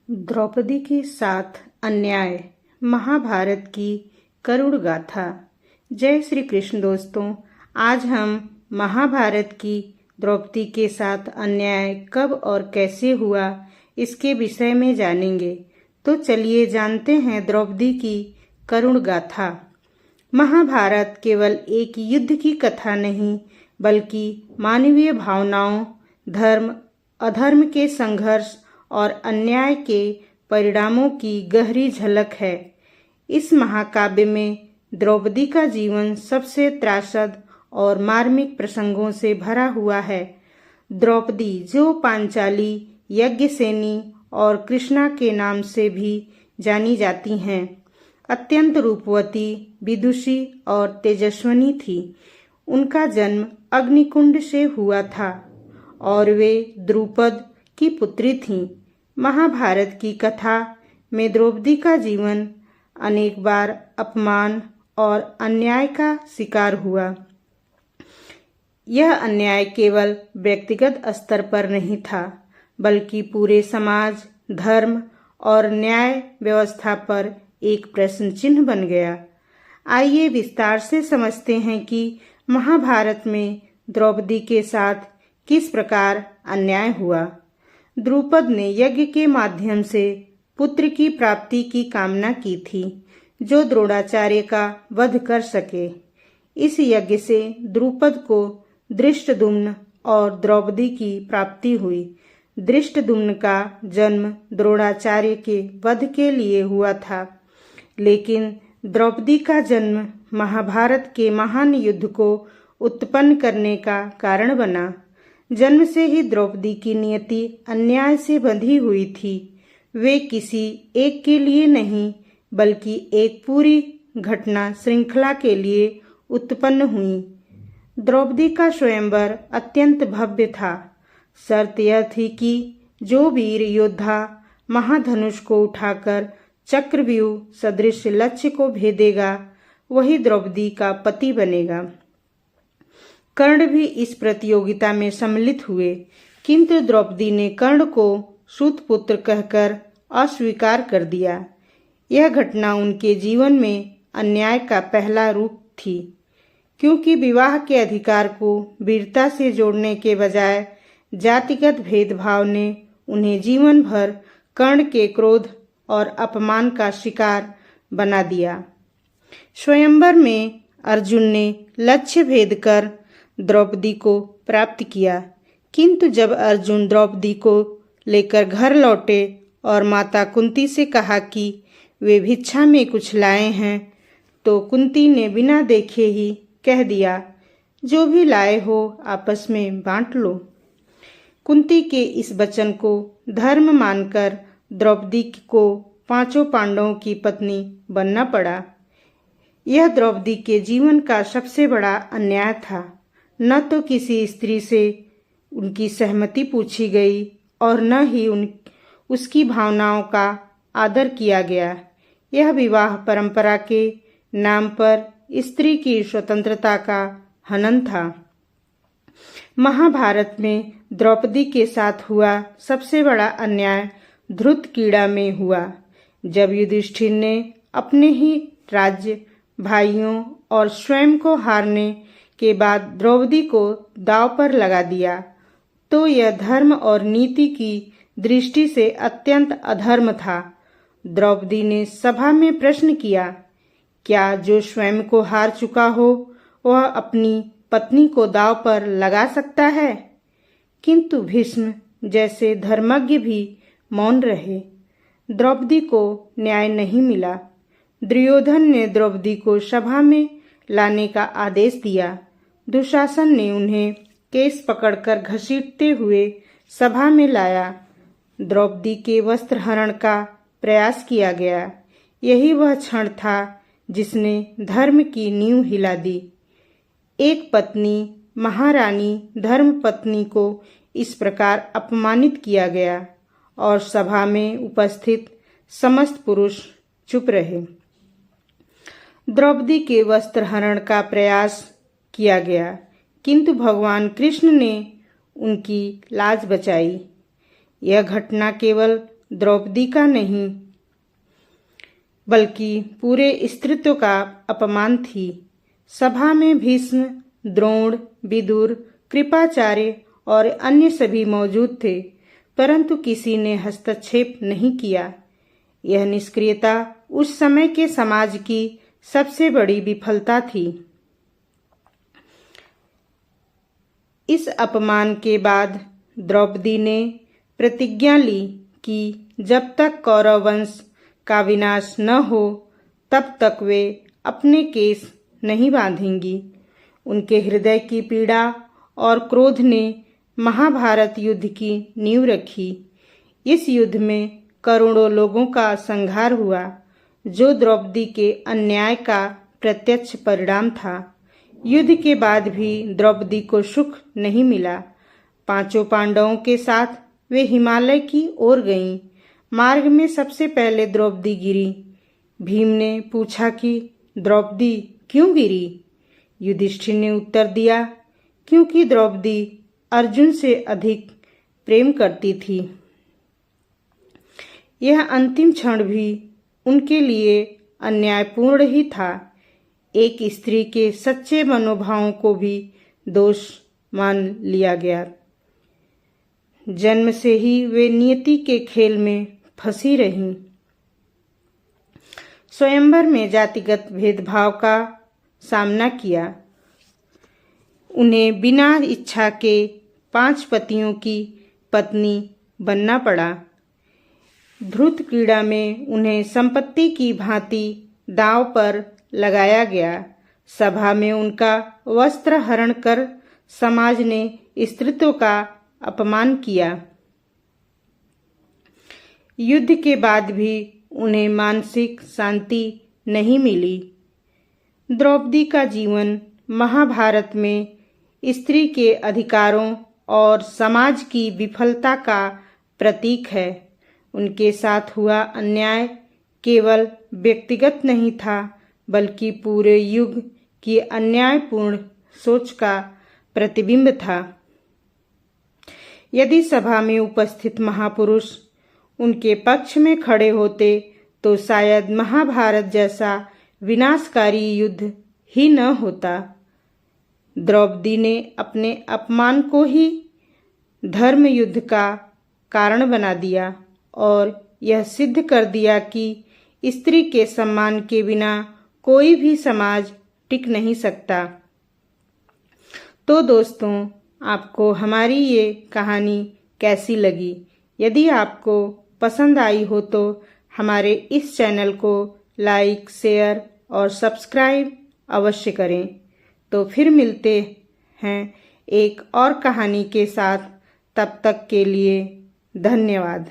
द्रौपदी के साथ अन्याय, महाभारत की करुण गाथा। जय श्री कृष्ण दोस्तों, आज हम महाभारत की द्रौपदी के साथ अन्याय कब और कैसे हुआ इसके विषय में जानेंगे। तो चलिए जानते हैं द्रौपदी की करुण गाथा। महाभारत केवल एक युद्ध की कथा नहीं, बल्कि मानवीय भावनाओं, धर्म अधर्म के संघर्ष और अन्याय के परिणामों की गहरी झलक है। इस महाकाव्य में द्रौपदी का जीवन सबसे त्रासद और मार्मिक प्रसंगों से भरा हुआ है। द्रौपदी, जो पांचाली, यज्ञसेनी और कृष्णा के नाम से भी जानी जाती हैं, अत्यंत रूपवती, विदुषी और तेजस्विनी थी। उनका जन्म अग्निकुंड से हुआ था और वे द्रुपद की पुत्री थीं। महाभारत की कथा में द्रौपदी का जीवन अनेक बार अपमान और अन्याय का शिकार हुआ। यह अन्याय केवल व्यक्तिगत स्तर पर नहीं था, बल्कि पूरे समाज, धर्म और न्याय व्यवस्था पर एक प्रश्न चिन्ह बन गया। आइए विस्तार से समझते हैं कि महाभारत में द्रौपदी के साथ किस प्रकार अन्याय हुआ। द्रुपद ने यज्ञ के माध्यम से पुत्र की प्राप्ति की कामना की थी, जो द्रोणाचार्य का वध कर सके। इस यज्ञ से द्रुपद को धृष्टद्युम्न और द्रौपदी की प्राप्ति हुई। धृष्टद्युम्न का जन्म द्रोणाचार्य के वध के लिए हुआ था, लेकिन द्रौपदी का जन्म महाभारत के महान युद्ध को उत्पन्न करने का कारण बना। जन्म से ही द्रौपदी की नियति अन्याय से बंधी हुई थी। वे किसी एक के लिए नहीं, बल्कि एक पूरी घटना श्रृंखला के लिए उत्पन्न हुई। द्रौपदी का स्वयंवर अत्यंत भव्य था। शर्त यह थी कि जो वीर योद्धा महाधनुष को उठाकर चक्रव्यूह सदृश लक्ष्य को भेदेगा, वही द्रौपदी का पति बनेगा। कर्ण भी इस प्रतियोगिता में सम्मिलित हुए, किंतु द्रौपदी ने कर्ण को सूतपुत्र कहकर अस्वीकार कर दिया। यह घटना उनके जीवन में अन्याय का पहला रूप थी, क्योंकि विवाह के अधिकार को वीरता से जोड़ने के बजाय जातिगत भेदभाव ने उन्हें जीवन भर कर्ण के क्रोध और अपमान का शिकार बना दिया। स्वयंवर में अर्जुन ने लक्ष्य भेद कर द्रौपदी को प्राप्त किया, किंतु जब अर्जुन द्रौपदी को लेकर घर लौटे और माता कुंती से कहा कि वे भिक्षा में कुछ लाए हैं, तो कुंती ने बिना देखे ही कह दिया, जो भी लाए हो आपस में बांट लो। कुंती के इस वचन को धर्म मानकर द्रौपदी को पांचों पांडवों की पत्नी बनना पड़ा। यह द्रौपदी के जीवन का सबसे बड़ा अन्याय था। न तो किसी स्त्री से उनकी सहमति पूछी गई और न ही उसकी भावनाओं का आदर किया गया। यह विवाह परंपरा के नाम पर स्त्री की स्वतंत्रता का हनन था। महाभारत में द्रौपदी के साथ हुआ सबसे बड़ा अन्याय धृतकीड़ा में हुआ, जब युधिष्ठिर ने अपने ही राज्य, भाइयों और स्वयं को हारने के बाद द्रौपदी को दांव पर लगा दिया। तो यह धर्म और नीति की दृष्टि से अत्यंत अधर्म था। द्रौपदी ने सभा में प्रश्न किया, क्या जो स्वयं को हार चुका हो वह अपनी पत्नी को दांव पर लगा सकता है? किंतु भीष्म जैसे धर्मज्ञ भी मौन रहे। द्रौपदी को न्याय नहीं मिला। दुर्योधन ने द्रौपदी को सभा में लाने का आदेश दिया। दुशासन ने उन्हें केस पकड़कर घसीटते हुए सभा में लाया। द्रौपदी के वस्त्र हरण का प्रयास किया गया। यही वह क्षण था जिसने धर्म की नींव हिला दी। एक पत्नी, महारानी धर्मपत्नी को इस प्रकार अपमानित किया गया और सभा में उपस्थित समस्त पुरुष चुप रहे। द्रौपदी के वस्त्र हरण का प्रयास किया गया, किंतु भगवान कृष्ण ने उनकी लाज बचाई। यह घटना केवल द्रौपदी का नहीं बल्कि पूरे स्त्रीत्व का अपमान थी। सभा में भीष्म, द्रोण, विदुर, कृपाचार्य और अन्य सभी मौजूद थे, परंतु किसी ने हस्तक्षेप नहीं किया। यह निष्क्रियता उस समय के समाज की सबसे बड़ी विफलता थी। इस अपमान के बाद द्रौपदी ने प्रतिज्ञा ली कि जब तक कौरव वंश का विनाश न हो तब तक वे अपने केस नहीं बांधेंगी। उनके हृदय की पीड़ा और क्रोध ने महाभारत युद्ध की नींव रखी। इस युद्ध में करोड़ों लोगों का संहार हुआ, जो द्रौपदी के अन्याय का प्रत्यक्ष परिणाम था। युद्ध के बाद भी द्रौपदी को सुख नहीं मिला। पांचों पांडवों के साथ वे हिमालय की ओर गईं। मार्ग में सबसे पहले द्रौपदी गिरी। भीम ने पूछा कि द्रौपदी क्यों गिरी? युधिष्ठिर ने उत्तर दिया, क्योंकि द्रौपदी अर्जुन से अधिक प्रेम करती थी। यह अंतिम क्षण भी उनके लिए अन्यायपूर्ण ही था। एक स्त्री के सच्चे मनोभावों को भी दोष मान लिया गया। जन्म से ही वे नियति के खेल में फंसी रहीं। स्वयंवर में जातिगत भेदभाव का सामना किया। उन्हें बिना इच्छा के 5 पतियों की पत्नी बनना पड़ा। धृत क्रीड़ा में उन्हें संपत्ति की भांति दांव पर लगाया गया। सभा में उनका वस्त्र हरण कर समाज ने स्त्रीत्व का अपमान किया। युद्ध के बाद भी उन्हें मानसिक शांति नहीं मिली। द्रौपदी का जीवन महाभारत में स्त्री के अधिकारों और समाज की विफलता का प्रतीक है। उनके साथ हुआ अन्याय केवल व्यक्तिगत नहीं था, बल्कि पूरे युग की अन्यायपूर्ण सोच का प्रतिबिंब था। यदि सभा में उपस्थित महापुरुष उनके पक्ष में खड़े होते तो शायद महाभारत जैसा विनाशकारी युद्ध ही न होता। द्रौपदी ने अपने अपमान को ही धर्म युद्ध का कारण बना दिया और यह सिद्ध कर दिया कि स्त्री के सम्मान के बिना कोई भी समाज टिक नहीं सकता। तो दोस्तों, आपको हमारी ये कहानी कैसी लगी? यदि आपको पसंद आई हो तो हमारे इस चैनल को लाइक, शेयर और सब्सक्राइब अवश्य करें। तो फिर मिलते हैं एक और कहानी के साथ। तब तक के लिए धन्यवाद।